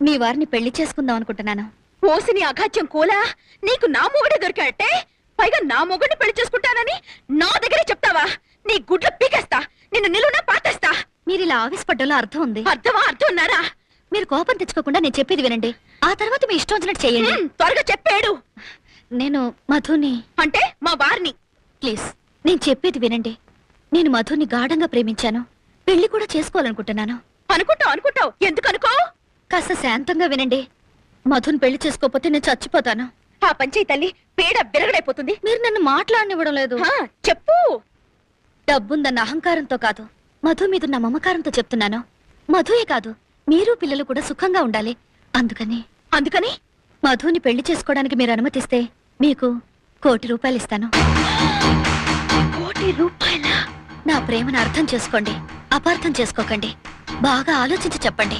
మీ వారిని పెళ్లి చేసుకుందాం అనుకుంటున్నాను. ఓసిని అఘాత్యం కోలా, నీకు నా మొగుడే దొరికాడటే, పైగా నా మొగుడిని పెళ్లి చేసుకుంటానని నా దగ్గరే చెప్తావా? నీ గుడ్లు పీకేస్తా, నిన్ను నిలువునా పాతేస్తా. మీరు ఇలా ఆవేశపడ్డంలో అర్థం ఉంది. అర్థమా? అర్థం ఉన్నారా? మీరు కోపం తెచ్చుకోకుండా నేను చెప్పేది వినండి, ఆ తర్వాత మీ ఇష్టం వచ్చినట్టు చెయ్యండి. త్వరగా చెప్పాడు. నేను మధుని అంటే మా వారిని. ప్లీజ్ నేను చెప్పేది వినండి. నేను మధుని గాఢంగా ప్రేమించాను, పెళ్లి కూడా చేసుకోవాలనుకుంటున్నాను. అనుకుంటావు ఎందుకు అనుకో? కాస్త శాంతంగా వినండి. మధుని పెళ్లి చేసుకోకపోతే నేను చచ్చిపోతాను. ఆ పంచాయి తల్లి పేడ బిరగడైపోతుంది. మీరు నన్ను మాట్లాడనివ్వడం లేదు. చెప్పు. డబ్బుందన్న అహంకారంతో కాదు, మధు మీదున్న మమకారంతో చెప్తున్నాను. మధుయే కాదు, మీరు పిల్లలు కూడా సుఖంగా ఉండాలి. అందుకని మధుని పెళ్లి చేసుకోవడానికి మీరు అనుమతిస్తే మీకు ₹1,00,00,000 ఇస్తాను. ₹1,00,00,000? నా ప్రేమను అర్థం చేసుకోండి, అపార్థం చేసుకోకండి. బాగా ఆలోచించి చెప్పండి.